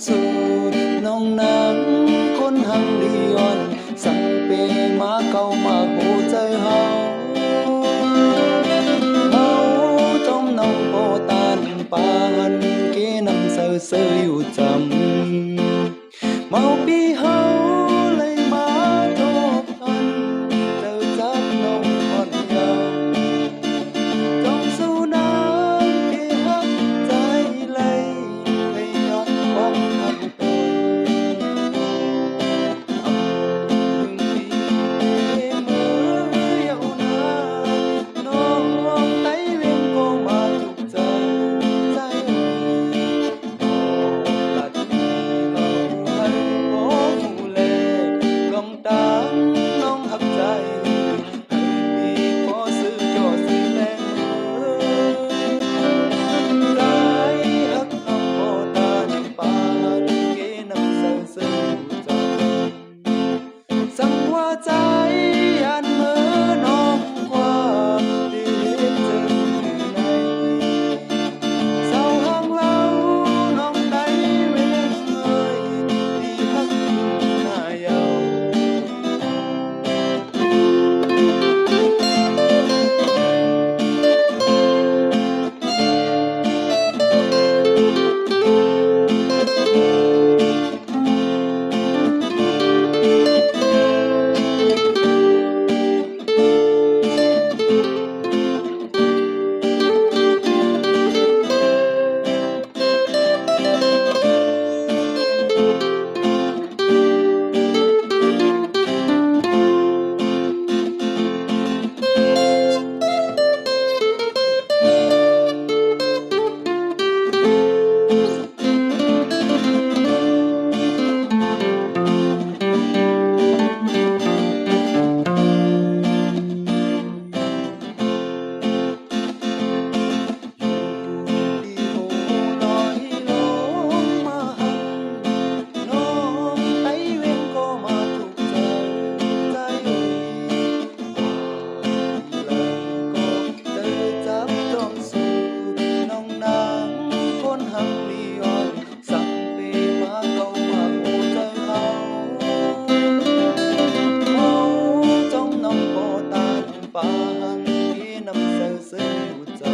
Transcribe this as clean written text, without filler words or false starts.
สู่น้องนางคนหังลีออนสังเปมาเก่ามาโหใจเฮาจมน้องโปตานปานเกนำเซอเซออยู่จำเมาปีเฮาเลยมาทบทันเจอจับน้องอ่อนเยาว์จงสู้นางเกหักใจเลยให้ย้อนความทันตนมือเยาว์นาน้องไต้เวียงก็มาถูกใจใจตัดที่เราให้โอ้มูเลลองดังน้องหักใจให้พี่พอซื้อจอสิแลงใจหักน้องบ่ตานปานเกน้ำเศร้าซึ้งใจสังว่าใจอันมือน้องความดีเจ็บอยู่ในเศร้าห่างเล่าน้องได้เวียงเอ่ยที่หักหน้าเยาว์ ที่โหลอยลงมาหักน้องไต้เวียงก็มาถูกใจใจว่าที่หลังก็เจอจับจ้องสู่น้องนางคนหักลีออนสังเปมาเก่ามาโหใจเฮาจมน้องบ่ตานปานที่น้ำเศร้าซึ้งอยู่ใจ